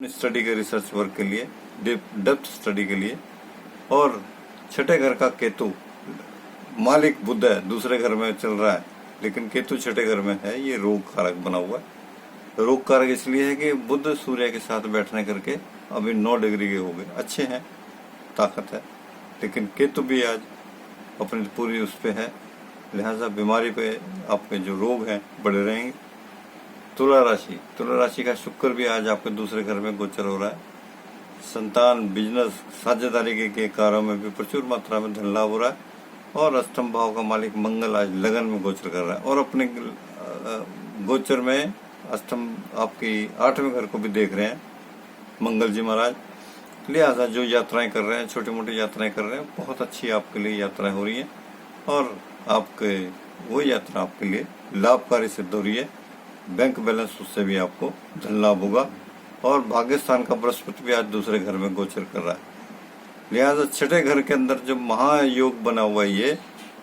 Study के research work के लिए, डेप्थ स्टडी के लिए। और छठे घर का केतु, मालिक बुध है, दूसरे घर में चल रहा है, लेकिन केतु छठे घर में है। ये रोग कारक बना हुआ है। रोग कारक इसलिए है कि बुध सूर्य के साथ बैठने करके अभी 9 डिग्री के हो गए, अच्छे हैं, ताकत है, लेकिन केतु भी आज अपनी पूरी उस पे है, लिहाजा बीमारी पे आपके जो रोग हैं बड़े रहेंगे। तुला राशि का शुक्र भी आज आपके दूसरे घर में गोचर हो रहा है। संतान, बिजनेस, साझेदारी के कार्यों में भी प्रचुर मात्रा में धन लाभ हो रहा है। और अष्टम भाव का मालिक मंगल आज लगन में गोचर कर रहा है और अपने गोचर में अष्टम आपकी 8वें घर को भी देख रहे हैं मंगल जी महाराज। लिहाजा जो यात्राएं कर रहे हैं, छोटी मोटी यात्राएं कर रहे हैं, बहुत अच्छी आपके लिए यात्राएं हो रही हैं और आपके वो यात्रा आपके लिए लाभकारी सिद्ध हो रही है। बैंक बैलेंस उससे भी आपको धन लाभ होगा। और भाग्यस्थान का बृहस्पति भी आज दूसरे घर में गोचर कर रहा है। लिहाजा छठे घर के अंदर जो महायोग बना हुआ है,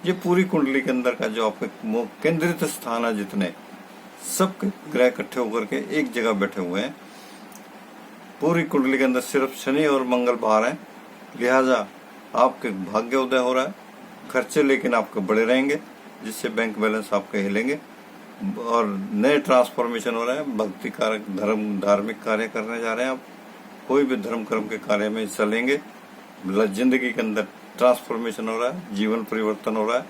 ये पूरी कुंडली के अंदर का जो आपके केंद्रित स्थान है, जितने सब ग्रह इकट्ठे होकर के एक जगह बैठे हुए हैं। पूरी कुंडली के अंदर सिर्फ शनि और मंगल बाहर हैं। लिहाजा आपके भाग्य उदय हो रहा है, खर्चे लेकिन आपके बड़े रहेंगे, जिससे बैंक बैलेंस आपके हिलेंगे। और नए ट्रांसफॉर्मेशन हो रहा है, भक्ति कारक धार्मिक कार्य करने जा रहे हैं आप, कोई भी धर्म कर्म के कार्य में हिस्सा लेंगे। जिंदगी के अंदर ट्रांसफॉर्मेशन हो रहा है, जीवन परिवर्तन हो रहा है।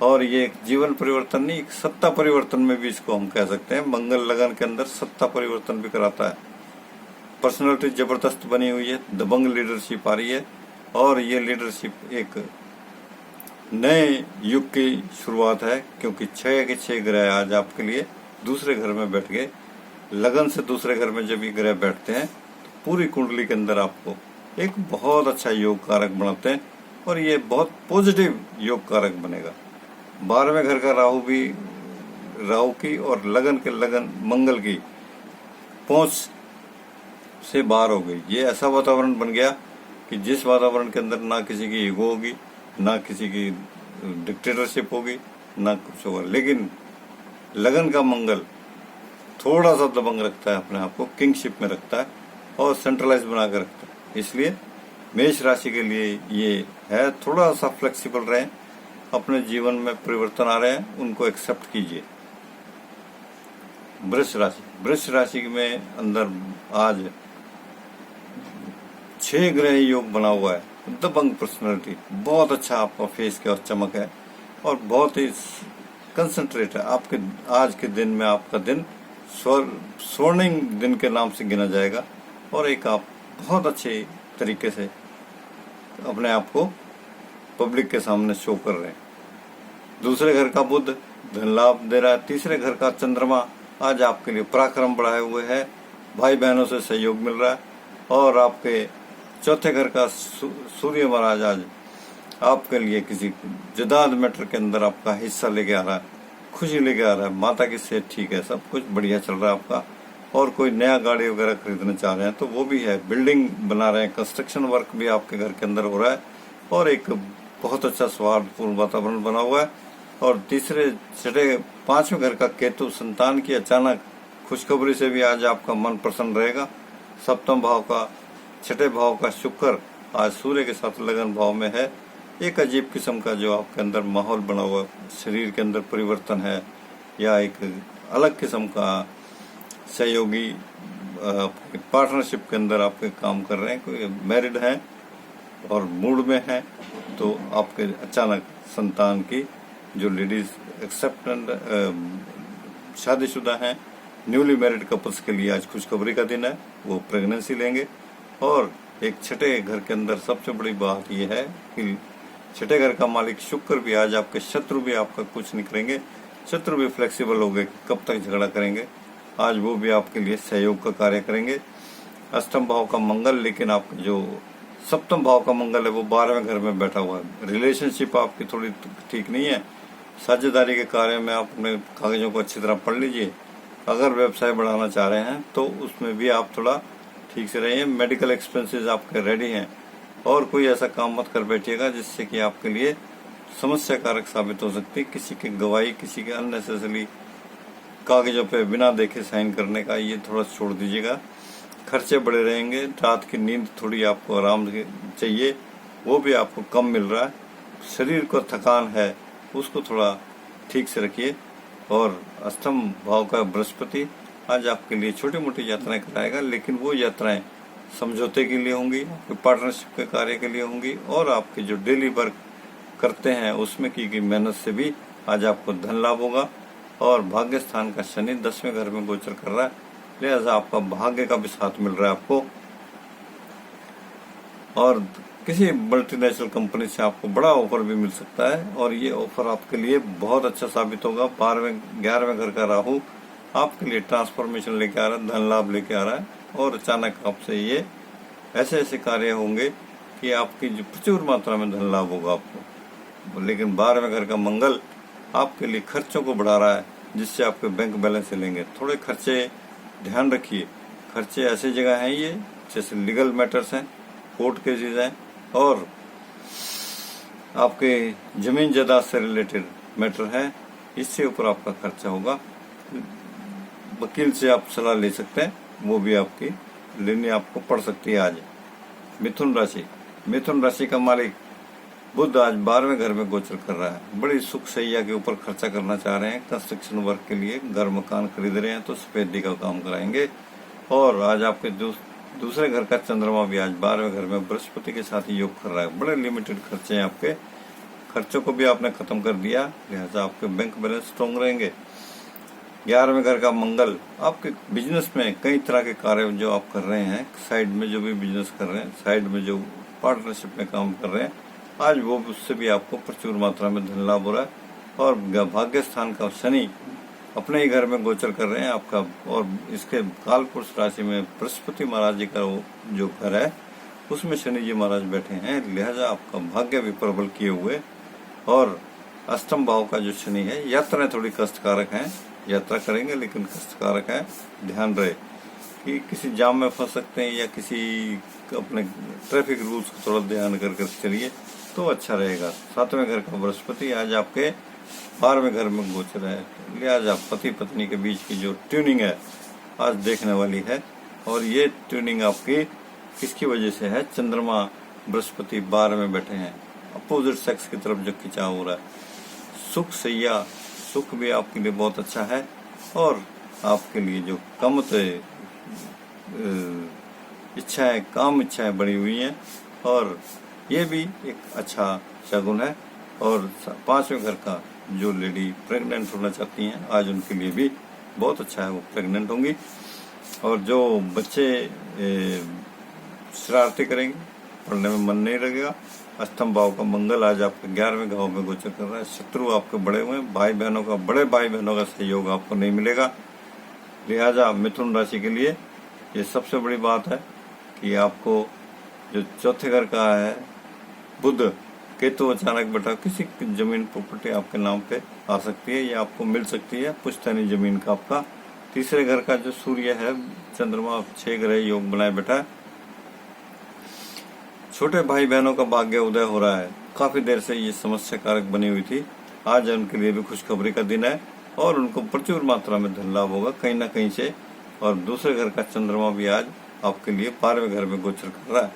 और ये जीवन परिवर्तन नहीं, एक सत्ता परिवर्तन में भी इसको हम कह सकते हैं। मंगल लगन के अंदर सत्ता परिवर्तन भी कराता है। पर्सनैलिटी जबरदस्त बनी हुई है, दबंग लीडरशिप आ रही है और ये लीडरशिप एक नए युग की शुरुआत है, क्योंकि 6 के 6 ग्रह आज आपके लिए दूसरे घर में बैठ गए। लगन से दूसरे घर में जब ये ग्रह बैठते हैं तो पूरी कुंडली के अंदर आपको एक बहुत अच्छा योग कारक बनाते हैं और ये बहुत पॉजिटिव योग कारक बनेगा। 12वें घर का राहु की और लगन के लगन मंगल की पहुंच से बाहर हो गई। ये ऐसा वातावरण बन गया कि जिस वातावरण के अंदर ना किसी की ईगो होगी, ना किसी की डिक्टेटरशिप होगी, ना कुछ होगा। लेकिन लगन का मंगल थोड़ा सा दबंग रखता है, अपने आप को किंगशिप में रखता है और सेंट्रलाइज बना कर रखता है। इसलिए मेष राशि के लिए ये है, थोड़ा सा फ्लेक्सिबल रहें। अपने जीवन में परिवर्तन आ रहे हैं, उनको एक्सेप्ट कीजिए। वृष राशि में अंदर आज 6 ग्रह योग बना हुआ है। दबंग पर्सनैलिटी, बहुत अच्छा आपका फेस के और चमक है और बहुत ही कंसंट्रेट है। आपके आज के दिन में आपका दिन स्वर्णिम दिन के नाम से गिना जाएगा और एक आप बहुत अच्छे तरीके से अपने आप को पब्लिक के सामने शो कर रहे हैं। दूसरे घर का बुध धन लाभ दे रहा है। तीसरे घर का चंद्रमा आज आपके लिए पराक्रम बढ़ाए हुए है, भाई बहनों से सहयोग मिल रहा है। और आपके चौथे घर का सूर्य महाराज आज आपके लिए किसी जदाद मैटर के अंदर आपका हिस्सा लेके आ रहा है, खुशी लेके आ रहा है। माता की सेहत ठीक है, सब कुछ बढ़िया चल रहा है आपका। और कोई नया गाड़ी वगैरह खरीदना चाह रहे हैं तो वो भी है, बिल्डिंग बना रहे हैं, कंस्ट्रक्शन वर्क भी आपके घर के अंदर हो रहा है और एक बहुत अच्छा सौहार्दपूर्ण वातावरण बना हुआ है। और तीसरे छठे 5वें घर का केतु संतान की अचानक खुशखबरी से भी आज आपका मन प्रसन्न रहेगा। सप्तम भाव का छठे भाव का शुक्र आज सूर्य के साथ लगन भाव में है। एक अजीब किस्म का जो आपके अंदर माहौल बना हुआ, शरीर के अंदर परिवर्तन है या एक अलग किस्म का सहयोगी पार्टनरशिप के अंदर आपके काम कर रहे हैं, कोई मैरिड हैं और मूड में हैं तो आपके अचानक संतान की जो लेडीज एक्सेप्टेंट शादीशुदा हैं, न्यूली मैरिड कपल्स के लिए आज खुशखबरी का दिन है, वो प्रेगनेंसी लेंगे। और एक छठे घर के अंदर सबसे बड़ी बात यह है कि छठे घर का मालिक शुक्र भी आज आपके शत्रु भी आपका कुछ नहीं करेंगे। शत्रु भी फ्लेक्सिबल हो गए, कब तक झगड़ा करेंगे, आज वो भी आपके लिए सहयोग का कार्य करेंगे। अष्टम भाव का मंगल, लेकिन आप जो सप्तम भाव का मंगल है वो 12वें घर में बैठा हुआ है। रिलेशनशिप आपकी थोड़ी ठीक नहीं है। साझेदारी के कार्य में आप अपने कागजों को अच्छी तरह पढ़ लीजिए। अगर व्यवसाय बढ़ाना चाह रहे हैं तो उसमें भी आप थोड़ा ठीक से रहिए। मेडिकल एक्सपेंसेस आपके रेडी हैं और कोई ऐसा काम मत कर बैठिएगा जिससे कि आपके लिए समस्या कारक साबित हो सकती है। किसी की गवाही, किसी के अननेसेसरी कागजों पे बिना देखे साइन करने का, ये थोड़ा छोड़ दीजिएगा। खर्चे बड़े रहेंगे। रात की नींद थोड़ी आपको आराम चाहिए, वो भी आपको कम मिल रहा है। शरीर को थकान है उसको थोड़ा ठीक से रखिए। और अष्टम भाव का बृहस्पति आज आपके लिए छोटी मोटी यात्राएं कराएगा, लेकिन वो यात्राएं समझौते के लिए होंगी, आपके पार्टनरशिप के कार्य के लिए होंगी, और आपके जो डेली वर्क करते हैं उसमें की गई मेहनत से भी आज आपको धन लाभ होगा। और भाग्य स्थान का शनि 10वें घर में गोचर कर रहा है, लिहाजा आपका भाग्य का भी साथ मिल रहा है आपको। और किसी मल्टीनेशनल कंपनी से आपको बड़ा ऑफर भी मिल सकता है, और ये ऑफर आपके लिए बहुत अच्छा साबित होगा। 11वें घर का राहु आपके लिए ट्रांसफॉर्मेशन लेके आ रहा है, धन लाभ लेके आ रहा है, और अचानक आपसे ये ऐसे ऐसे कार्य होंगे कि आपकी जो प्रचुर मात्रा में धन लाभ होगा आपको। लेकिन 12वें घर का मंगल आपके लिए खर्चों को बढ़ा रहा है, जिससे आपके बैंक बैलेंस हिलेंगे। थोड़े खर्चे ध्यान रखिए। खर्चे ऐसी जगह हैं ये जैसे लीगल मैटर्स हैं, कोर्ट केसेस हैं, और आपके जमीन जायदाद से रिलेटेड मैटर है, इससे ऊपर आपका खर्चा होगा। वकील से आप सलाह ले सकते हैं, वो भी आपकी लेनी आपको पड़ सकती है। आज मिथुन राशि का मालिक बुध आज 12वें घर में गोचर कर रहा है। बड़ी सुख सैया के ऊपर खर्चा करना चाह रहे हैं, कंस्ट्रक्शन वर्क के लिए घर मकान खरीद रहे हैं तो सफेदी का काम कराएंगे। और आज आपके दूसरे घर का चंद्रमा भी आज 12वें घर में बृहस्पति के साथ योग कर रहा है। बड़े लिमिटेड खर्चे हैं आपके, खर्चों को भी आपने खत्म कर दिया, लिहाजा आपके बैंक बैलेंस स्ट्रॉन्ग रहेंगे। 11वें घर का मंगल आपके बिजनेस में कई तरह के कार्य जो आप कर रहे हैं, साइड में जो भी बिजनेस कर रहे हैं, साइड में जो पार्टनरशिप में काम कर रहे हैं, आज वो उससे भी आपको प्रचुर मात्रा में धन लाभ हो रहा है। और भाग्य स्थान का शनि अपने ही घर में गोचर कर रहे हैं आपका, और इसके कालपुरुष राशि में बृहस्पति महाराज जी का जो घर है उसमें शनि जी महाराज बैठे हैं, लिहाजा आपका भाग्य भी प्रबल किए हुए। और अष्टम भाव का जो शनि है, यात्राएं थोड़ी कष्टकारक हैं, यात्रा करेंगे लेकिन कष्टकारक है। ध्यान रहे कि किसी जाम में फंस सकते हैं, या किसी अपने ट्रैफिक रूल्स को थोड़ा ध्यान कर चलिए तो अच्छा रहेगा। 7वें घर का बृहस्पति आज आपके 12वें घर में गोचर है, लिहाजा पति पत्नी के बीच की जो ट्यूनिंग है आज देखने वाली है। और ये ट्यूनिंग आपकी किसकी वजह से है? चंद्रमा बृहस्पति 12 में बैठे हैं, अपोजिट सेक्स की तरफ जो खिंचाव हो रहा है। सुख सैया, सुख भी आपके लिए बहुत अच्छा है, और आपके लिए जो कम इच्छाएं, काम इच्छाएं बढ़ी हुई हैं, और ये भी एक अच्छा शगुन है। और 5वें घर का जो लेडी प्रेग्नेंट होना चाहती हैं, आज उनके लिए भी बहुत अच्छा है, वो प्रेग्नेंट होंगी। और जो बच्चे शरारती करेंगे, पढ़ने में मन नहीं लगेगा। अष्टम भाव का मंगल आज आपके 11वें भाव में गोचर कर रहा है। शत्रु आपके बड़े हुए, बड़े भाई बहनों का सहयोग आपको नहीं मिलेगा, लिहाजा मिथुन राशि के लिए ये सबसे बड़ी बात है कि आपको जो चौथे घर का है बुध केतु अचानक बैठा, किसी जमीन प्रॉपर्टी आपके नाम पे आ सकती है, या आपको मिल सकती है पुश्तैनी जमीन का आपका। तीसरे घर का जो सूर्य है, चंद्रमा 6 ग्रह योग बनाए बैठा है। छोटे भाई बहनों का भाग्य उदय हो रहा है, काफी देर से ये समस्या कारक बनी हुई थी, आज उनके लिए भी खुशखबरी का दिन है, और उनको प्रचुर मात्रा में धन लाभ होगा कहीं ना कहीं से। और दूसरे घर का चंद्रमा भी आज आपके लिए 12वें घर में गोचर कर रहा है,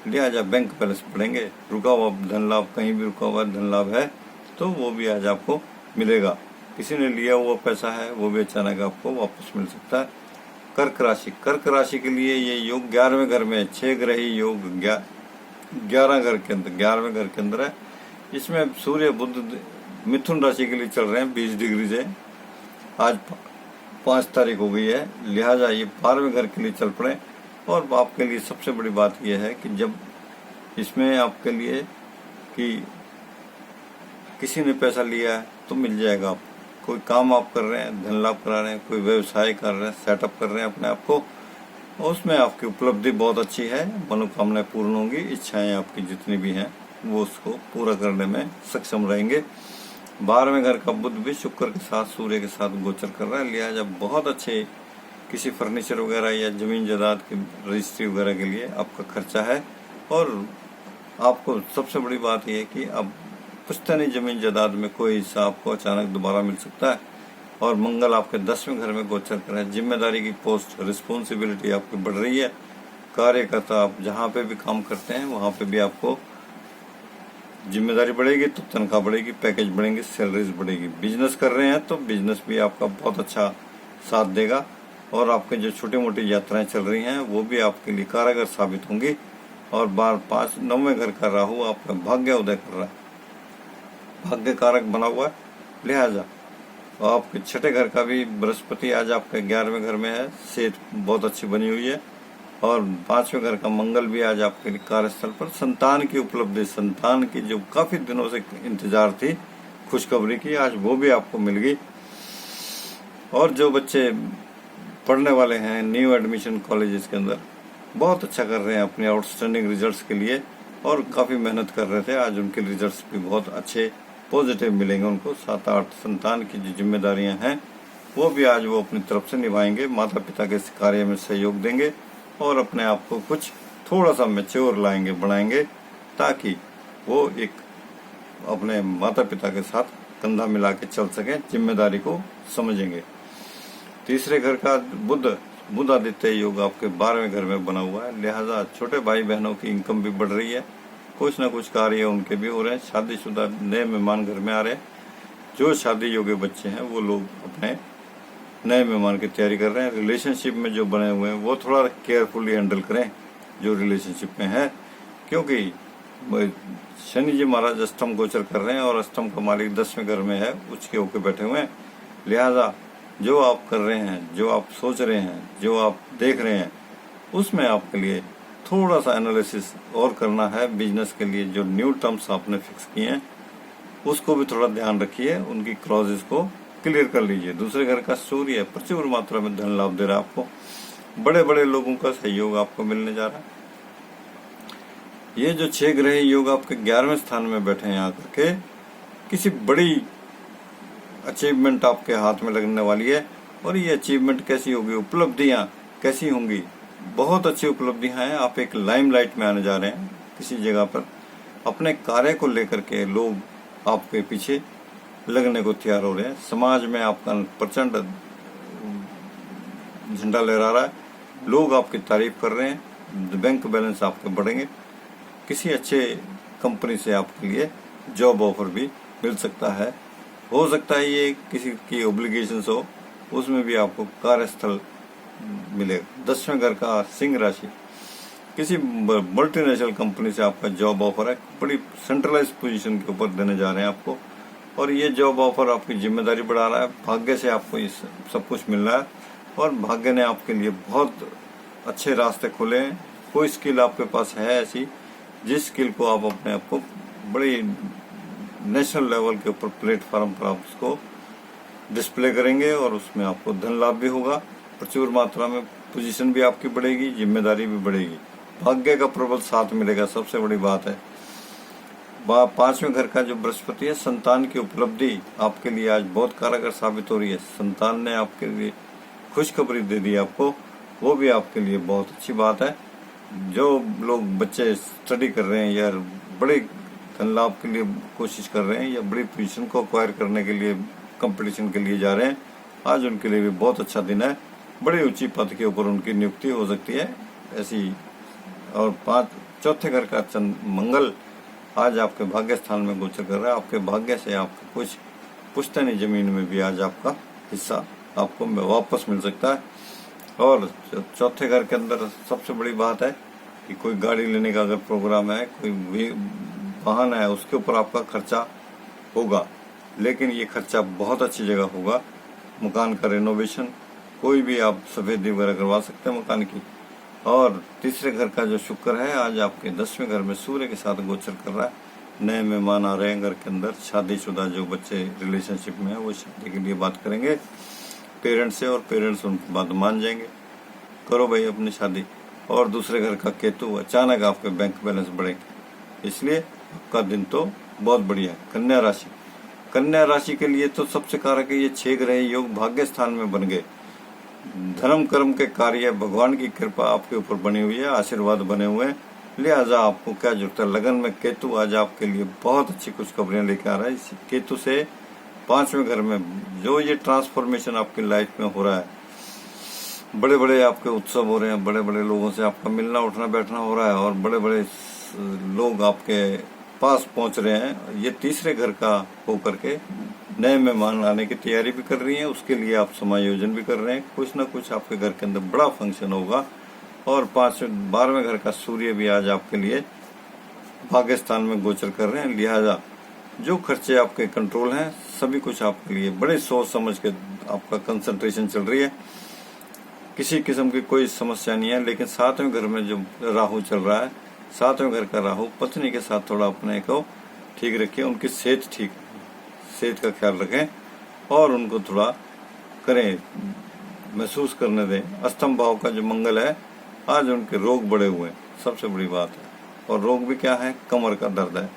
लिहाजा बैंक बैलेंस बढ़ेंगे। रुका हुआ धन लाभ, कहीं भी रुका हुआ धन लाभ है तो वो भी आज आपको मिलेगा। किसी ने लिया हुआ पैसा है वो भी अचानक आपको वापस मिल सकता है। कर्क राशि के लिए ये योग 11वें घर में, 6 ग्रही योग 11वें घर के अंदर है। इसमें सूर्य बुध मिथुन राशि के लिए चल रहे हैं 20 डिग्री से, आज 5 तारीख हो गई है, लिहाजा ये 12वें घर के लिए चल पड़े। और आपके लिए सबसे बड़ी बात यह है कि जब इसमें आपके लिए कि किसी ने पैसा लिया है तो मिल जाएगा। आप कोई काम आप कर रहे हैं, धन लाभ करा रहे हैं, कोई व्यवसाय कर रहे हैं, सेटअप कर रहे हैं अपने आप को, उसमें आपकी उपलब्धि बहुत अच्छी है, मनोकामनाएं पूर्ण होंगी, इच्छाएं आपकी जितनी भी हैं वो उसको पूरा करने में सक्षम रहेंगे। 12वें घर का बुध भी शुक्र के साथ, सूर्य के साथ गोचर कर रहा है, लिहाजा बहुत अच्छे किसी फर्नीचर वगैरह या जमीन जायदाद की रजिस्ट्री वगैरह के लिए आपका खर्चा है। और आपको सबसे बड़ी बात यह है कि अब पुश्तैनी जमीन जायदाद में कोई हिस्सा आपको अचानक दोबारा मिल सकता है, और मंगल आपके 10वें घर में गोचर कर रहा है। जिम्मेदारी की पोस्ट, रिस्पॉन्सिबिलिटी आपकी बढ़ रही है। कार्यकर्ता आप जहाँ पे भी काम करते हैं वहाँ पे भी आपको जिम्मेदारी बढ़ेगी तो तनख्वाह बढ़ेगी, पैकेज बढ़ेंगे, सैलरीज बढ़ेगी। बिजनेस कर रहे हैं तो बिजनेस भी आपका बहुत अच्छा साथ देगा और आपके जो छोटी मोटी यात्राएं चल रही हैं वो भी आपके लिए कारगर साबित होंगी। और 9वें घर का राहु आपका भाग्य उदय कर रहा है, भाग्य कारक बना हुआ है, लिहाजा आपके छठे घर का भी बृहस्पति आज आपके 11वें घर में है, सेहत बहुत अच्छी बनी हुई है। और 5वें घर का मंगल भी आज आपके लिए कार्यस्थल पर संतान की उपलब्धि, संतान की जो काफी दिनों से इंतजार थी खुशखबरी की, आज वो भी आपको मिल गई। और जो बच्चे पढ़ने वाले हैं न्यू एडमिशन कॉलेजेस के अंदर बहुत अच्छा कर रहे हैं अपने आउटस्टैंडिंग रिजल्ट्स के लिए और काफी मेहनत कर रहे थे, आज उनके रिजल्ट्स भी बहुत अच्छे पॉजिटिव मिलेंगे उनको। 7-8 संतान की जो जिम्मेदारियां हैं वो भी आज वो अपनी तरफ से निभाएंगे, माता पिता के इस कार्य में सहयोग देंगे और अपने आप को कुछ थोड़ा सा मैच्योर लाएंगे, बढ़ाएंगे, ताकि वो एक अपने माता पिता के साथ कंधा मिला के चल सके, जिम्मेदारी को समझेंगे। तीसरे घर का बुध आदित्य योग आपके 12वें घर में बना हुआ है, लिहाजा छोटे भाई बहनों की इनकम भी बढ़ रही है, कुछ न कुछ कार्य उनके भी हो रहे हैं। शादीशुदा नए मेहमान घर में आ रहे हैं, जो शादी योग्य बच्चे हैं वो लोग अपने नए मेहमान की तैयारी कर रहे हैं। रिलेशनशिप में जो बने हुए हैं वो थोड़ा केयरफुली हैंडल करें जो रिलेशनशिप में है, क्योंकि शनि जी महाराज अष्टम गोचर कर रहे हैं और अष्टम का मालिक 10वें घर में है, उसके होके बैठे हुए हैं। लिहाजा जो आप कर रहे हैं, जो आप सोच रहे हैं, जो आप देख रहे हैं, उसमें आपके लिए थोड़ा सा एनालिसिस और करना है। बिजनेस के लिए जो न्यू टर्म्स आपने फिक्स किए हैं उसको भी थोड़ा ध्यान रखिए, उनकी क्लॉजेस को क्लियर कर लीजिए। दूसरे घर का सूर्य प्रचुर मात्रा में धन लाभ दे रहा है आपको, बड़े बड़े लोगों का सहयोग आपको मिलने जा रहा है। ये जो 6 ग्रह योग आपके 11वें स्थान में बैठे हैं आकर के, किसी बड़ी अचीवमेंट आपके हाथ में लगने वाली है। और ये अचीवमेंट कैसी होगी, उपलब्धियां कैसी होंगी, बहुत अच्छी उपलब्धियां हैं। आप एक लाइमलाइट में आने जा रहे हैं, किसी जगह पर अपने कार्य को लेकर के लोग आपके पीछे लगने को तैयार हो रहे हैं। समाज में आपका प्रचंड झंडा लहरा रहा है, लोग आपकी तारीफ कर रहे हैं, बैंक बैलेंस आपके बढ़ेंगे। किसी अच्छे कंपनी से आपके लिए जॉब ऑफर भी मिल सकता है। हो सकता है ये किसी की ऑब्लिगेशंस हो, उसमें भी आपको कार्यस्थल मिलेगा। 10वें घर का सिंह राशि, किसी मल्टीनेशनल कंपनी से आपका जॉब ऑफर है, बड़ी सेंट्रलाइज पोजीशन के ऊपर देने जा रहे हैं आपको। और ये जॉब ऑफर आपकी जिम्मेदारी बढ़ा रहा है, भाग्य से आपको ये सब कुछ मिल रहा है और भाग्य ने आपके लिए बहुत अच्छे रास्ते खोले हैं। कोई स्किल आपके पास है ऐसी, जिस स्किल को आप अपने आप को बड़ी नेशनल लेवल के ऊपर प्लेटफॉर्म पर आप उसको डिस्प्ले करेंगे और उसमें आपको धन लाभ भी होगा, प्रचुर मात्रा में पोजीशन भी आपकी बढ़ेगी, जिम्मेदारी भी बढ़ेगी, भाग्य का प्रबल साथ मिलेगा। सबसे बड़ी बात है 5वें घर का जो बृहस्पति है, संतान की उपलब्धि आपके लिए आज बहुत कारगर साबित हो रही है। संतान ने आपके लिए खुशखबरी दे दी आपको, वो भी आपके लिए बहुत अच्छी बात है। जो लोग बच्चे स्टडी कर रहे हैं या बड़े धन लाभ के लिए कोशिश कर रहे हैं या बड़ी पोजीशन को अक्वायर करने के लिए कंपटीशन के लिए जा रहे हैं, आज उनके लिए भी बहुत अच्छा दिन है। बड़ी ऊंची पद के ऊपर उनकी नियुक्ति हो सकती है ऐसी। और चौथे घर का मंगल आज आपके भाग्य स्थान में गोचर कर रहा है। आपके भाग्य से आपको कुछ पुश्तैनी जमीन में भी आज आपका हिस्सा आपको वापस मिल सकता है। और चौथे घर के अंदर सबसे बड़ी बात है कि कोई गाड़ी लेने का अगर प्रोग्राम है, कोई वाहन है, उसके ऊपर आपका खर्चा होगा, लेकिन ये खर्चा बहुत अच्छी जगह होगा। मकान का रेनोवेशन, कोई भी आप सफेदी वगैरह करवा सकते हैं मकान की। और तीसरे घर का जो शुक्र है आज आपके 10वें घर में सूर्य के साथ गोचर कर रहा है। नए मेहमान आ रहे हैं घर के अंदर, शादीशुदा जो बच्चे रिलेशनशिप में है वो शादी के लिए बात करेंगे पेरेंट्स से, और पेरेंट्स उनकी बात मान जाएंगे, करो भाई अपनी शादी। और दूसरे घर का केतु, अचानक आपके बैंक बैलेंस बढ़ेंगे, इसलिए आपका दिन तो बहुत बढ़िया है। कन्या राशि, कन्या राशि के लिए तो सबसे कारक है ये 6 ग्रह योग भाग्य स्थान में बन गए। धर्म कर्म के कार्य, भगवान की कृपा आपके ऊपर बनी हुई है, आशीर्वाद बने हुए हैं, लिहाजा आपको क्या जरूरत है। लगन में केतु आज आपके लिए बहुत अच्छी खुशखबरियां लेकर आ रहा है। इस केतु से 5वें घर में जो ये ट्रांसफॉर्मेशन आपकी लाइफ में हो रहा है, बड़े बड़े आपके उत्सव हो रहे हैं, बड़े बड़े लोगों से आपका मिलना उठना बैठना हो रहा है और बड़े बड़े लोग आपके पास पहुंच रहे हैं, ये तीसरे घर का होकर के नए मेहमान आने की तैयारी भी कर रही हैं। उसके लिए आप समायोजन भी कर रहे हैं, कुछ ना कुछ आपके घर के अंदर बड़ा फंक्शन होगा। और 12वें घर का सूर्य भी आज आपके लिए भाग्य स्थान में गोचर कर रहे हैं, लिहाजा जो खर्चे आपके कंट्रोल हैं सभी कुछ आपके लिए बड़े सोच समझ के आपका कंसंट्रेशन चल रही है, किसी किस्म की कोई समस्या नहीं है। लेकिन 7वें घर में जो राहु चल रहा है, 7वें घर का राहु पत्नी के साथ थोड़ा अपने को ठीक रखिए, उनकी सेहत का ख्याल रखें और उनको थोड़ा करें महसूस करने दें। अष्टम भाव का जो मंगल है, आज उनके रोग बढ़े हुए हैं, सबसे बड़ी बात है। और रोग भी क्या है, कमर का दर्द है।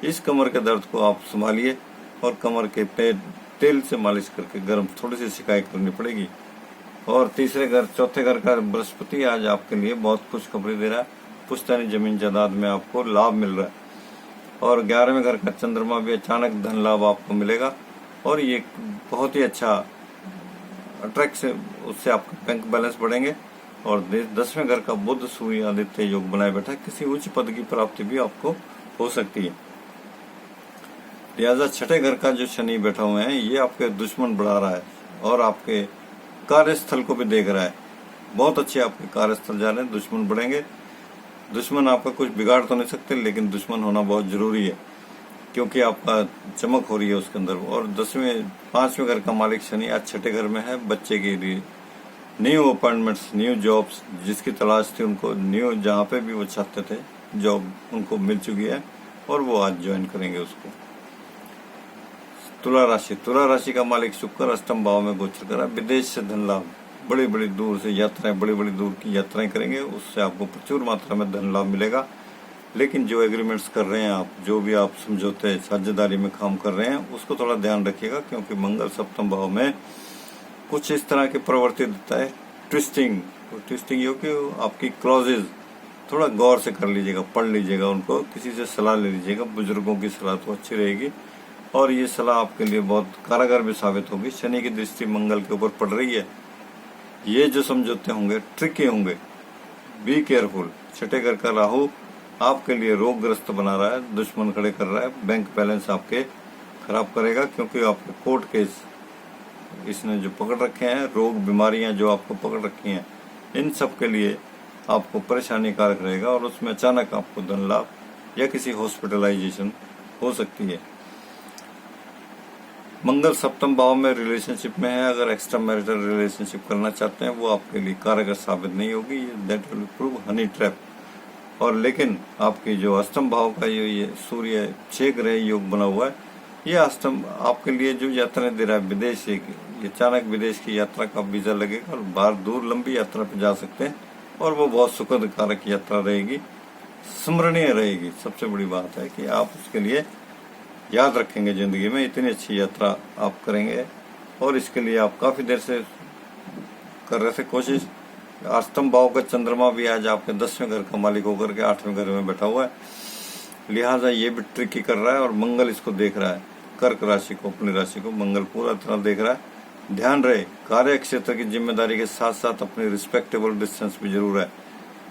इस कमर के दर्द को आप संभालिए और कमर के पे तेल से मालिश करके गर्म थोड़ी सी सिकाई करनी पड़ेगी। और चौथे घर का बृहस्पति आज आपके लिए बहुत खुशखबरी दे रहा है, पुश्तैनी जमीन जायदाद में आपको लाभ मिल रहा है। और 11वें घर का चंद्रमा भी अचानक धन लाभ आपको मिलेगा और ये बहुत ही अच्छा अट्रैक्ट से उससे आपके बैंक बैलेंस बढ़ेंगे। और 10वें घर का बुध सूर्य आदित्य योग बनाए बैठा, किसी उच्च पद की प्राप्ति भी आपको हो सकती है। लिहाजा छठे घर का जो शनि बैठा हुए हैं, ये आपके दुश्मन बढ़ा रहा है और आपके कार्यस्थल को भी देख रहा है। बहुत अच्छे आपके कार्यस्थल जा रहे हैं, दुश्मन बढ़ेंगे। दुश्मन आपका कुछ बिगाड़ तो नहीं सकते, लेकिन दुश्मन होना बहुत जरूरी है क्योंकि आपका चमक हो रही है उसके अंदर। और 5वें घर का मालिक शनि आज छठे घर में है, बच्चे के लिए न्यू अपॉइंटमेंट्स, न्यू जॉब्स जिसकी तलाश थी उनको, न्यू जहाँ पे भी वो चाहते थे जॉब उनको मिल चुकी है और वो आज ज्वाइन करेंगे उसको। तुला राशि का मालिक शुक्र अष्टम भाव में गोचर कर रहा है, विदेश से धन लाभ, बड़ी बड़ी दूर से यात्राएं, बड़ी बड़ी दूर की यात्राएं करेंगे, उससे आपको प्रचुर मात्रा में धन लाभ मिलेगा। लेकिन जो एग्रीमेंट्स कर रहे हैं आप, जो भी आप समझौते साझेदारी में काम कर रहे हैं, उसको थोड़ा ध्यान रखिएगा क्योंकि मंगल सप्तम भाव में कुछ इस तरह की प्रवृत्ति देता है, ट्विस्टिंग हो कि आपकी क्लॉजेज थोड़ा गौर से कर लीजिएगा, पढ़ लीजिएगा उनको, किसी से सलाह ले लीजिएगा, बुजुर्गों की सलाह तो अच्छी रहेगी और ये सलाह आपके लिए बहुत कारगर भी साबित होगी। शनि की दृष्टि मंगल के ऊपर पड़ रही है, ये जो समझौते होंगे ट्रिकी होंगे, बी केयरफुल। छठे घर का राहु आपके लिए रोगग्रस्त बना रहा है, दुश्मन खड़े कर रहा है, बैंक बैलेंस आपके खराब करेगा क्योंकि आपके कोर्ट केस इसने जो पकड़ रखे हैं, रोग बीमारियां जो आपको पकड़ रखी हैं, इन सब के लिए आपको परेशानी कारक रहेगा और उसमें अचानक आपको धन लाभ या किसी हॉस्पिटलाइजेशन हो सकती है। मंगल सप्तम भाव में रिलेशनशिप में है, अगर एक्स्ट्रा मैरिटल रिलेशनशिप करना चाहते हैं वो आपके लिए कारगर साबित नहीं होगी, that will prove honey trap. और लेकिन आपकी जो अष्टम भाव का ये सूर्य 6 ग्रह योग बना हुआ है, ये अष्टम आपके लिए जो यात्राएं दे रहा है, विदेश अचानक विदेश की यात्रा का वीजा लगेगा और बाहर दूर लंबी यात्रा पे जा सकते हैं और वो बहुत सुखद कारक यात्रा रहेगी, स्मरणीय रहेगी। सबसे बड़ी बात है कि आप उसके लिए याद रखेंगे जिंदगी में, इतनी अच्छी यात्रा आप करेंगे और इसके लिए आप काफी देर से कर रहे थे कोशिश। अष्टम भाव का चंद्रमा भी आज आपके 10वें घर का मालिक होकर के 8वें घर में बैठा हुआ है, लिहाजा ये भी ट्रिकी कर रहा है और मंगल इसको देख रहा है, कर्क राशि को, अपनी राशि को मंगल पूरा तरह देख रहा है। ध्यान रहे, कार्य क्षेत्र की जिम्मेदारी के साथ साथ अपनी रिस्पेक्टेबल डिस्टेंस भी जरूर है।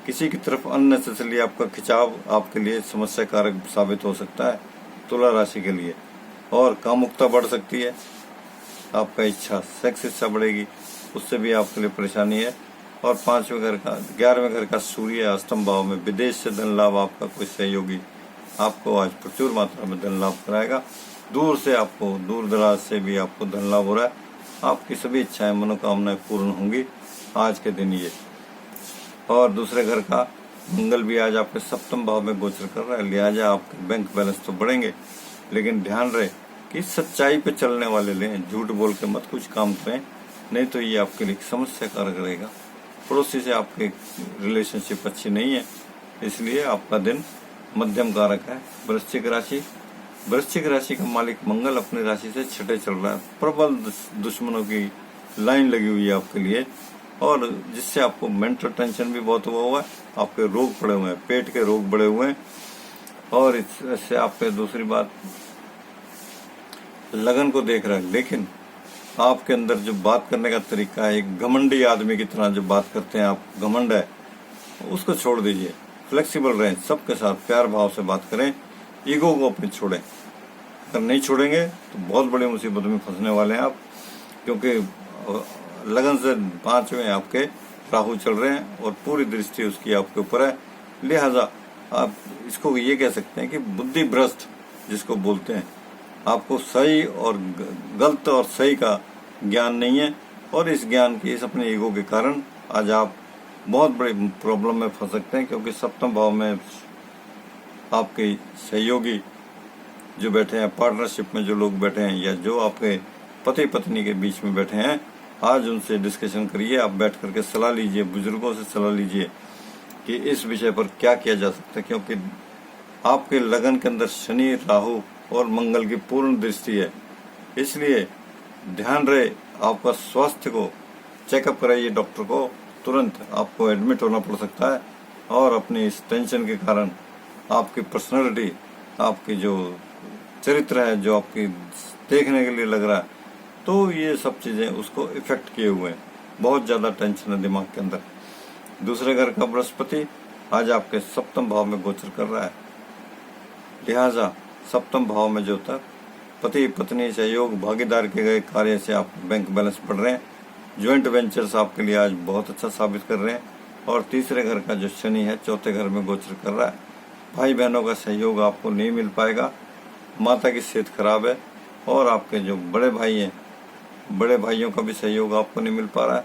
किसी की तरफ अननेसेसरली आपका खिंचाव आपके लिए समस्या कारक साबित हो सकता है तुला राशि के लिए। और कामुकता बढ़ सकती है, आपका सेक्स इच्छा बढ़ेगी, उससे भी आपके लिए परेशानी है। और 11वें घर का सूर्य अष्टम भाव में, विदेश से धन लाभ, आपका कोई सहयोगी आपको आज प्रचुर मात्रा में धन लाभ कराएगा। दूर से आपको, दूर दराज से भी आपको धन लाभ हो रहा है, आपकी सभी इच्छाएं मनोकामनाएं पूर्ण होंगी आज के दिन ये। और दूसरे घर का मंगल भी आज आपके सप्तम भाव में गोचर कर रहा है, लिहाजा आपके बैंक बैलेंस तो बढ़ेंगे, लेकिन ध्यान रहे कि सच्चाई पे चलने वाले लें, झूठ बोल के मत कुछ काम करें, नहीं तो ये आपके लिए समस्या कारक रहेगा। पड़ोसी से आपकी रिलेशनशिप अच्छी नहीं है, इसलिए आपका दिन मध्यम कारक है। वृश्चिक राशि का मालिक मंगल अपनी राशि से छठे चल रहा है, प्रबल दुश्मनों की लाइन लगी हुई है आपके लिए और जिससे आपको मेंटल टेंशन भी बहुत हुआ है, आपके रोग पड़े हुए हैं, पेट के रोग बढ़े हुए हैं। और इससे आपके दूसरी बात, लगन को देख रहा है, लेकिन आपके अंदर जो बात करने का तरीका है, एक घमंडी आदमी की तरह जो बात करते हैं आप, घमंड है, उसको छोड़ दीजिए। फ्लेक्सिबल रहें, सबके साथ प्यार भाव से बात करें, ईगो को अपनी छोड़ें। अगर नहीं छोड़ेंगे तो बहुत बड़ी मुसीबत में फंसने वाले हैं आप, क्योंकि लगन से 5वें आपके राहु चल रहे हैं और पूरी दृष्टि उसकी आपके ऊपर है। लिहाजा आप इसको ये कह सकते हैं कि बुद्धि भ्रष्ट जिसको बोलते हैं, आपको सही और गलत और सही का ज्ञान नहीं है, और इस ज्ञान के, इस अपने ईगो के कारण आज आप बहुत बड़ी प्रॉब्लम में फंस सकते हैं। क्योंकि सप्तम भाव में आपके सहयोगी जो बैठे हैं, पार्टनरशिप में जो लोग बैठे हैं, या जो आपके पति पत्नी के बीच में बैठे हैं, आज उनसे डिस्कशन करिए। आप बैठ करके सलाह लीजिए, बुजुर्गों से सलाह लीजिए कि इस विषय पर क्या किया जा सकता है। क्योंकि आपके लगन के अंदर शनि, राहु और मंगल की पूर्ण दृष्टि है, इसलिए ध्यान रहे आपका स्वास्थ्य को चेकअप कराइए। डॉक्टर को तुरंत आपको एडमिट होना पड़ सकता है, और अपनी इस टेंशन के कारण आपकी पर्सनालिटी, आपकी जो चरित्र है, जो आपकी देखने के लिए लग रहा है, तो ये सब चीजें उसको इफेक्ट किए हुए हैं। बहुत ज्यादा टेंशन है दिमाग के अंदर। दूसरे घर का बृहस्पति आज आपके सप्तम भाव में गोचर कर रहा है, लिहाजा सप्तम भाव में जो था पति पत्नी सहयोग, भागीदार के गए कार्य से आप बैंक बैलेंस बढ़ रहे हैं। ज्वाइंट वेंचर्स आपके लिए आज बहुत अच्छा साबित कर रहे हैं। और तीसरे घर का जो शनि है चौथे घर में गोचर कर रहा है। भाई बहनों का सहयोग आपको नहीं मिल पाएगा, माता की सेहत खराब है, और आपके जो बड़े भाई हैं, बड़े भाइयों का भी सहयोग आपको नहीं मिल पा रहा है।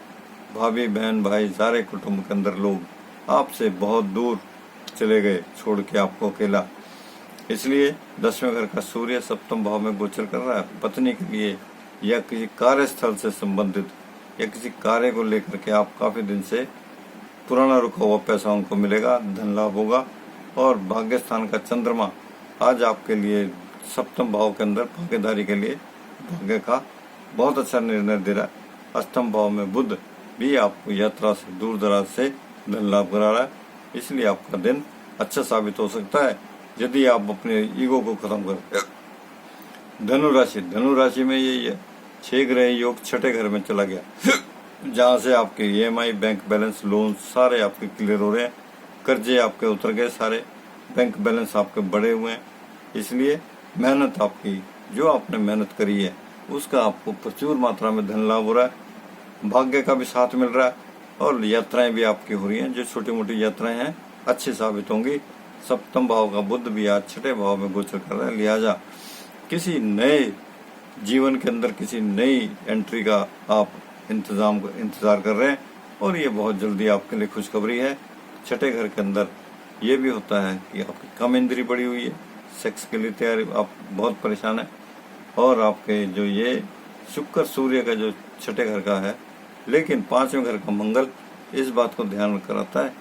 भाभी बहन भाई सारे कुटुंब के अंदर लोग आपसे बहुत दूर चले गए, छोड़ के आपको अकेला। इसलिए 10वें घर का सूर्य सप्तम भाव में गोचर कर रहा है। पत्नी के लिए या किसी कार्यस्थल से संबंधित या किसी कार्य को लेकर के आप काफी दिन से पुराना रुका हुआ पैसा उनको मिलेगा, धन लाभ होगा। और भाग्य स्थान का चंद्रमा आज आपके लिए सप्तम भाव के अंदर भागीदारी के लिए भाग्य का बहुत अच्छा निर्णय दे रहा है। अष्टम भाव में बुध भी आपको यात्रा से, दूर दराज से धन लाभ करा रहा है, इसलिए आपका दिन अच्छा साबित हो सकता है यदि आप अपने ईगो को खत्म करते हैं। धनु राशि में ये 6 ग्रह योग छठे घर में चला गया, जहाँ से आपके EMI, बैंक बैलेंस, लोन सारे आपके क्लियर हो रहे हैं, कर्जे आपके उतर गए सारे, बैंक बैलेंस आपके बढ़े हुए हैं। इसलिए मेहनत आपकी, जो आपने मेहनत करी है, उसका आपको प्रचुर मात्रा में धन लाभ हो रहा है। भाग्य का भी साथ मिल रहा है, और यात्राएं भी आपकी हो रही हैं। जो छोटी मोटी यात्राएं हैं अच्छी साबित होंगी। सप्तम भाव का बुध भी आज छठे भाव में गोचर कर रहा है, लिहाजा किसी नए जीवन के अंदर किसी नई एंट्री का आप इंतजार कर रहे हैं, और ये बहुत जल्दी आपके लिए खुशखबरी है। छठे घर के अंदर ये भी होता है कि आपकी कम इंद्री बढ़ी हुई है, सेक्स के लिए तैयारी, आप बहुत परेशान है। और आपके जो ये शुक्र सूर्य का जो छठे घर का है, लेकिन 5वें घर का मंगल इस बात को ध्यान कराता है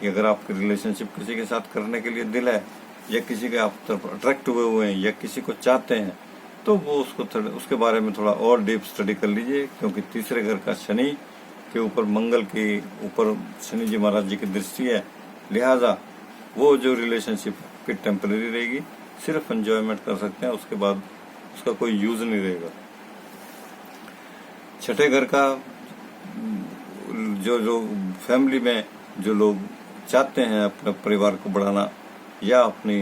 कि अगर आपकी रिलेशनशिप किसी के साथ करने के लिए दिल है, या किसी के आप तरफ अट्रैक्ट हुए हैं, या किसी को चाहते हैं, तो वो उसके बारे में थोड़ा और डीप स्टडी कर लीजिए। क्योंकि तीसरे घर का शनि के ऊपर, मंगल के ऊपर शनि जी महाराज जी की दृष्टि है, लिहाजा वो जो रिलेशनशिप की टेम्परेरी रहेगी, सिर्फ एंजॉयमेंट कर सकते हैं, उसके बाद उसका कोई यूज नहीं रहेगा। छठे घर का जो फैमिली में जो लोग चाहते हैं अपने परिवार को बढ़ाना या अपनी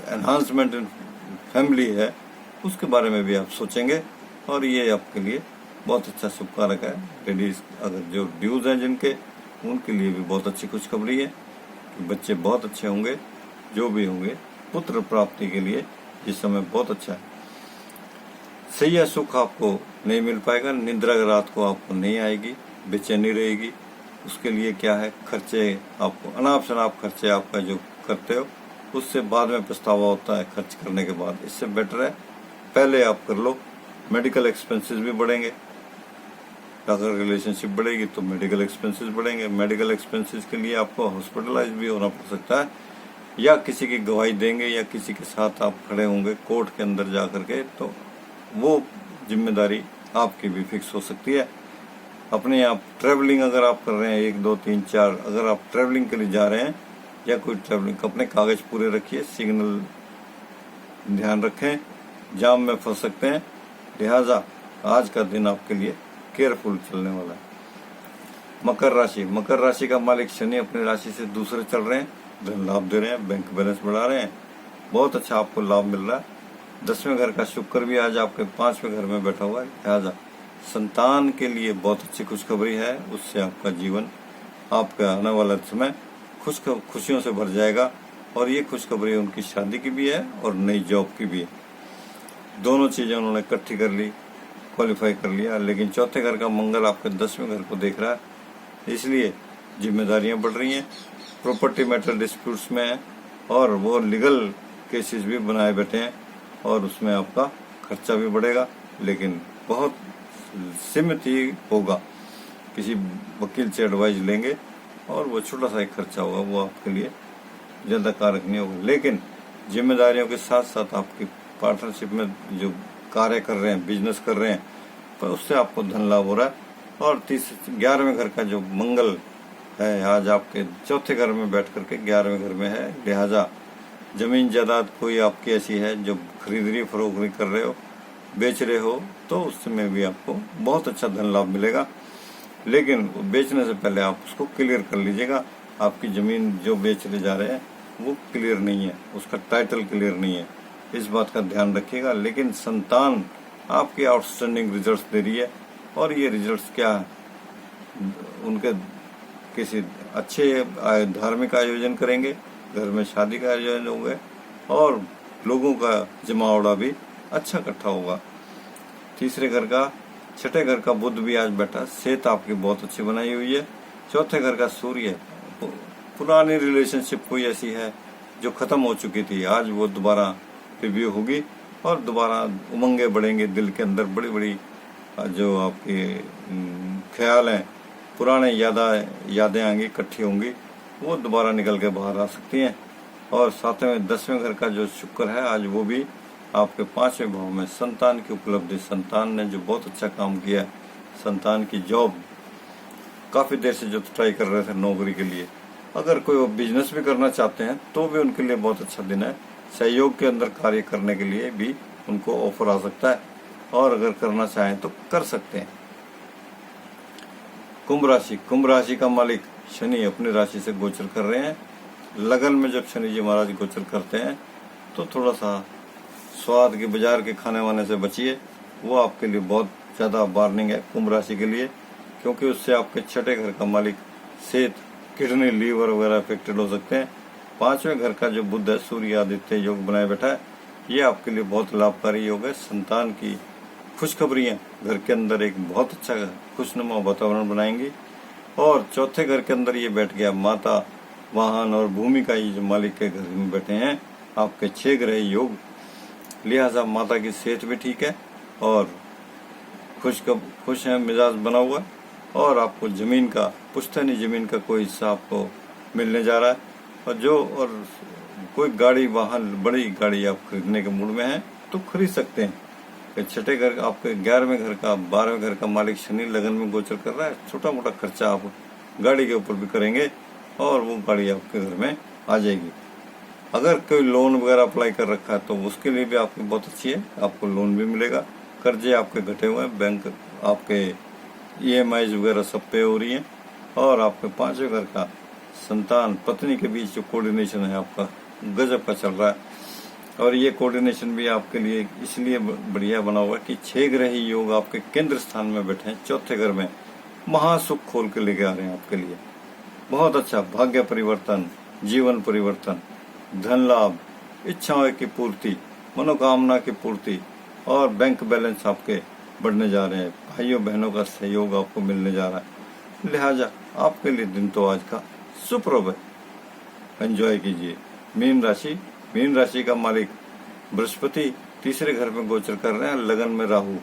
एनहांसमेंट फैमिली है, उसके बारे में भी आप सोचेंगे, और ये आपके लिए बहुत अच्छा शुभ कारक है। लेडीज अगर जो ड्यूज हैं जिनके, उनके लिए भी बहुत अच्छी खुशखबरी है कि बच्चे बहुत अच्छे होंगे, जो भी होंगे। पुत्र प्राप्ति के लिए ये समय बहुत अच्छा है। सही या सुख आपको नहीं मिल पाएगा, निद्रा रात को आपको नहीं आएगी, बेचैनी रहेगी। उसके लिए क्या है, खर्चे आपको अनाप शनाप खर्चे आपका जो करते हो, उससे बाद में पछतावा होता है खर्च करने के बाद। इससे बेटर है पहले आप कर लो। मेडिकल एक्सपेंसेस भी बढ़ेंगे, अगर रिलेशनशिप बढ़ेगी तो मेडिकल एक्सपेंसेस बढ़ेंगे। मेडिकल एक्सपेंसेस के लिए आपको हॉस्पिटलाइज भी होना पड़ सकता है, या किसी की गवाही देंगे, या किसी के साथ आप खड़े होंगे कोर्ट के अंदर जा करके, तो वो जिम्मेदारी आपकी भी फिक्स हो सकती है। अपने आप ट्रैवलिंग अगर आप कर रहे हैं 1, 2, 3, 4, अगर आप ट्रैवलिंग के लिए जा रहे हैं या कोई ट्रैवलिंग, अपने कागज पूरे रखिए, सिग्नल ध्यान रखें, जाम में फंस सकते हैं। लिहाजा आज का दिन आपके लिए केयरफुल चलने वाला है। मकर राशि, मकर राशि का मालिक शनि अपनी राशि से दूसरे चल रहे हैं, धन लाभ दे रहे हैं, बैंक बैलेंस बढ़ा रहे हैं, बहुत अच्छा आपको लाभ मिल रहा है। 10वें घर का शुक्र भी आज आपके 5वें घर में बैठा हुआ है। लिहाजा संतान के लिए बहुत अच्छी खुशखबरी है, उससे आपका जीवन, आपका आने वाला समय खुशियों से भर जाएगा। और ये खुशखबरी उनकी शादी की भी है और नई जॉब की भी है। दोनों चीजें उन्होंने इकट्ठी कर ली, क्वालिफाई कर लिया। लेकिन चौथे घर का मंगल आपके 10वें घर को देख रहा है, इसलिए जिम्मेदारियां बढ़ रही हैं, प्रॉपर्टी मैटर डिस्प्यूट्स में है और वो लीगल केसेस भी बनाए बैठे हैं और उसमें आपका खर्चा भी बढ़ेगा, लेकिन बहुत सीमित ही होगा। किसी वकील से एडवाइस लेंगे और वो छोटा सा एक खर्चा होगा, वो आपके लिए ज्यादा कारक नहीं होगा। लेकिन जिम्मेदारियों के साथ साथ आपकी पार्टनरशिप में जो कार्य कर रहे हैं, बिजनेस कर रहे हैं, तो उससे आपको धन लाभ हो रहा है। और 11वें घर का जो मंगल है आज आपके चौथे घर में बैठ करके 11वें घर में है। लिहाजा जमीन जायदाद कोई आपकी ऐसी है जो खरीदरी फरोख्ती कर रहे हो, बेच रहे हो, तो उसमें भी आपको बहुत अच्छा धन लाभ मिलेगा। लेकिन बेचने से पहले आप उसको क्लियर कर लीजिएगा। आपकी जमीन जो बेचने जा रहे हैं वो क्लियर नहीं है, उसका टाइटल क्लियर नहीं है, इस बात का ध्यान रखिएगा। लेकिन संतान आपकी आउटस्टैंडिंग रिजल्ट्स दे रही है और ये रिजल्ट्स क्या है, उनके किसी अच्छे धार्मिक आयोजन करेंगे, घर में शादी का आयोजन होंगे और लोगों का जमावड़ा भी अच्छा इकट्ठा होगा। तीसरे घर का, छठे घर का बुध भी आज बैठा, सेहत आपकी बहुत अच्छी बनाई हुई है। चौथे घर का सूर्य, पुरानी रिलेशनशिप कोई ऐसी है जो खत्म हो चुकी थी, आज वो दोबारा रिव्यू होगी और दोबारा उमंगे बढ़ेंगे दिल के अंदर। बड़ी बड़ी जो आपके ख्याल हैं, पुराने यादें आएंगी, इकट्ठी होंगी, वो दोबारा निकल के बाहर आ सकती हैं। और साथ में 10वें घर का जो शुक्र है आज वो भी आपके 5वें भाव में, संतान की उपलब्धि, संतान ने जो बहुत अच्छा काम किया है, संतान की जॉब, काफी देर से जो ट्राई कर रहे थे नौकरी के लिए, अगर कोई वो बिजनेस भी करना चाहते हैं तो भी उनके लिए बहुत अच्छा दिन है। सहयोग के अंदर कार्य करने के लिए भी उनको ऑफर आ सकता है और अगर करना चाहें तो कर सकते हैं। कुंभ राशि, कुंभ राशि का मालिक शनि अपनी राशि से गोचर कर रहे हैं। लगन में जब शनि जी महाराज गोचर करते हैं तो थोड़ा सा स्वाद के बाजार के खाने वाने से बचिए, वो आपके लिए बहुत ज्यादा वार्निंग है कुंभ राशि के लिए, क्योंकि उससे आपके छठे घर का मालिक सेहत, किडनी, लीवर वगैरह अफेक्टेड हो सकते हैं। 5वें घर का जो बुध है, सूर्य आदित्य योग बनाए बैठा है, ये आपके लिए बहुत लाभकारी योग है। संतान की खुशखबरियां घर के अंदर एक बहुत अच्छा खुशनुमा वातावरण बनाएंगी। और चौथे घर के अंदर ये बैठ गया माता, वाहन और भूमि का ये जो मालिक के घर में बैठे हैं आपके 6 ग्रह योग। लिहाजा माता की सेहत भी ठीक है और खुश है, मिजाज बना हुआ है। और आपको जमीन का, पुश्तैनी जमीन का कोई हिस्सा आपको मिलने जा रहा है। और कोई गाड़ी, वाहन, बड़ी गाड़ी आप खरीदने के मूड में हैं तो खरीद सकते हैं। छठे घर, आपके 11वें घर का, 12वें घर का मालिक शनि लगन में गोचर कर रहा है। छोटा मोटा खर्चा आप गाड़ी के ऊपर भी करेंगे और वो गाड़ी आपके घर में आ जाएगी। अगर कोई लोन वगैरह अप्लाई कर रखा है तो उसके लिए भी आपकी बहुत अच्छी है, आपको लोन भी मिलेगा। कर्जे आपके घटे हुए हैं, बैंक आपके EMI वगैरह सब पे हो रही हैं। और आपके 5वें घर का संतान पत्नी के बीच जो कोऑर्डिनेशन है आपका गजब का चल रहा है। और ये कोऑर्डिनेशन भी आपके लिए इसलिए बढ़िया बना हुआ है कि 6 ग्रही योग आपके केंद्र स्थान में बैठे हैं, चौथे घर में महासुख खोल के लेके आ रहे हैं आपके लिए। बहुत अच्छा भाग्य परिवर्तन, जीवन परिवर्तन, धन लाभ, इच्छाओं की पूर्ति, मनोकामना की पूर्ति और बैंक बैलेंस आपके बढ़ने जा रहे हैं। भाइयों बहनों का सहयोग आपको मिलने जा रहा है। लिहाजा आपके लिए दिन तो आज का सुप्रभ है, एंजॉय कीजिए। मीन राशि, मीन राशि का मालिक बृहस्पति तीसरे घर में गोचर कर रहे हैं, लगन में राहु।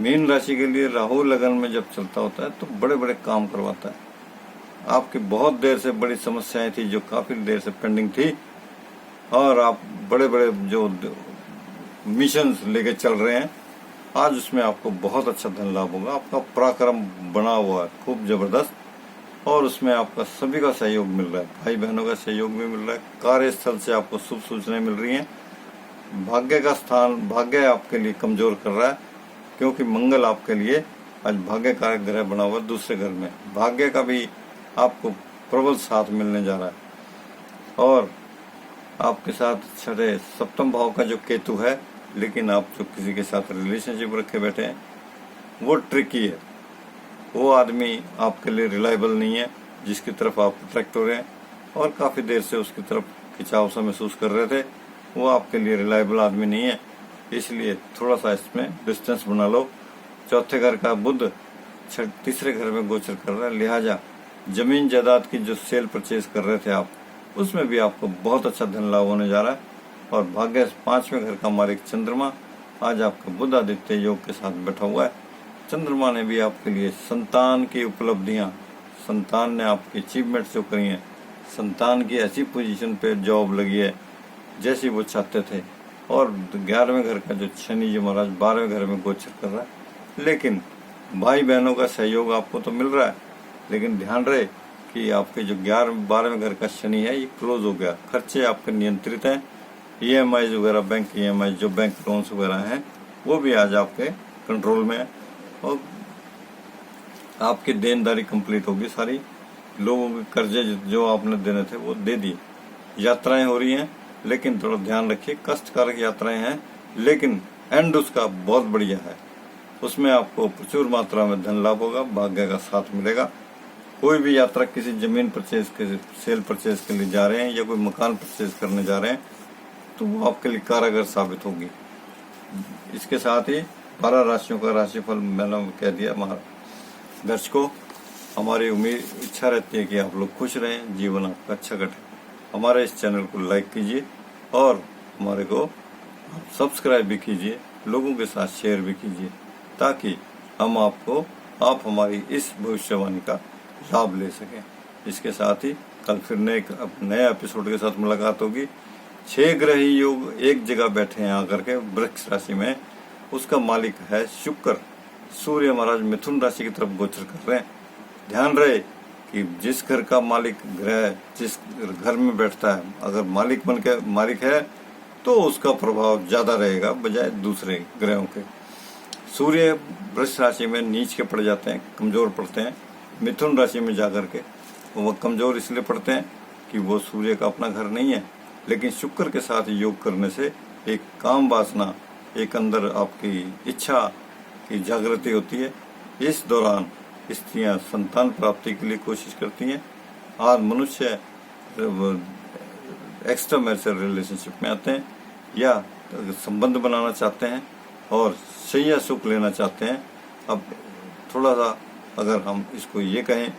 मीन राशि के लिए राहु लगन में जब चलता होता है तो बड़े बड़े काम करवाता है। आपकी बहुत देर से बड़ी समस्याएं थी जो काफी देर से पेंडिंग थी और आप बड़े बड़े जो मिशंस लेके चल रहे हैं, आज उसमें आपको बहुत अच्छा धन लाभ होगा। आपका पराक्रम बना हुआ है खूब जबरदस्त और उसमें आपका सभी का सहयोग मिल रहा है, भाई बहनों का सहयोग भी मिल रहा है। कार्यस्थल से आपको शुभ सूचनाएं मिल रही हैं। भाग्य का स्थान, भाग्य आपके लिए कमजोर कर रहा है, क्योंकि मंगल आपके लिए आज भाग्य कारक ग्रह बना हुआ दूसरे घर में। भाग्य का भी आपको प्रबल साथ मिलने जा रहा है। और आपके साथ छठे सप्तम भाव का जो केतु है, लेकिन आप जो किसी के साथ रिलेशनशिप रखे बैठे हैं वो ट्रिकी है, वो आदमी आपके लिए रिलायबल नहीं है, जिसकी तरफ आप अट्रैक्ट हो रहे हैं और काफी देर से उसकी तरफ खिंचाव सा महसूस कर रहे थे, वो आपके लिए रिलायबल आदमी नहीं है। इसलिए थोड़ा सा इसमें डिस्टेंस बना लो। चौथे घर का बुध तीसरे घर में गोचर कर रहा है, लिहाजा जमीन जायदाद की जो सेल परचेज कर रहे थे आप, उसमें भी आपको बहुत अच्छा धन लाभ होने जा रहा है। और भाग्य पांचवें घर का मालिक चंद्रमा आज आपका बुध आदित्य योग के साथ बैठा हुआ है। चंद्रमा ने भी आपके लिए संतान की उपलब्धियां, संतान ने आपकी अचीवमेंट जो करी है, संतान की ऐसी पोजीशन पे जॉब लगी है जैसी वो चाहते थे। और 11वें घर का जो शनि जी महाराज 12वें घर में गोचर कर रहा है, लेकिन भाई बहनों का सहयोग आपको तो मिल रहा है, लेकिन ध्यान रहे कि आपके जो 12वें घर का शनि है ये क्लोज हो गया। खर्चे आपके नियंत्रित हैं, EMI वगैरह, बैंक EMI जो बैंक लोन्स वगैरह हैं वो भी आज आपके कंट्रोल में है। और आपकी देनदारी कंप्लीट होगी सारी, लोगों के कर्जे जो आपने देने थे वो दे दिए। यात्राएं हो रही हैं, लेकिन थोड़ा ध्यान रखिए, कष्टकारक यात्राएं हैं, लेकिन एंड उसका बहुत बढ़िया है। उसमें आपको प्रचुर मात्रा में धन लाभ होगा, भाग्य का साथ मिलेगा। कोई भी यात्रा किसी जमीन परचेज के सेल परचेज के लिए जा रहे हैं या कोई मकान परचेज करने जा रहे हैं तो वो आपके लिए कारगर साबित होगी। इसके साथ ही 12 राशियों का राशिफल मैंने कह दिया दर्शकों। हमारी उम्मीद इच्छा रहती है कि आप लोग खुश रहें, जीवन आपका अच्छा कटे। हमारे इस चैनल को लाइक कीजिए और हमारे को सब्सक्राइब भी कीजिए, लोगों के साथ शेयर भी कीजिए, ताकि हम आप हमारी इस भविष्यवाणी का लाभ ले सकें। इसके साथ ही कल फिर नए एपिसोड के साथ मुलाकात होगी। 6 ग्रही योग एक जगह बैठे हैं आकर के वृक्ष राशि में, उसका मालिक है शुक्र। सूर्य महाराज मिथुन राशि की तरफ गोचर कर रहे हैं। ध्यान रहे कि जिस घर का मालिक ग्रह जिस घर में बैठता है, अगर मालिक है तो उसका प्रभाव ज्यादा रहेगा बजाय दूसरे ग्रहों के। सूर्य वृष राशि में नीच के पड़ जाते हैं, कमजोर पड़ते हैं। मिथुन राशि में जाकर के वो कमजोर इसलिए पड़ते हैं कि वो सूर्य का अपना घर नहीं है, लेकिन शुक्र के साथ योग करने से एक काम वासना, एक अंदर आपकी इच्छा की जागृति होती है। इस दौरान स्त्रियां संतान प्राप्ति के लिए कोशिश करती हैं। आज मनुष्य एक्स्ट्रा मैरिटल रिलेशनशिप में आते हैं या संबंध बनाना चाहते हैं और शैया सुख लेना चाहते हैं। अब थोड़ा सा अगर हम इसको ये कहें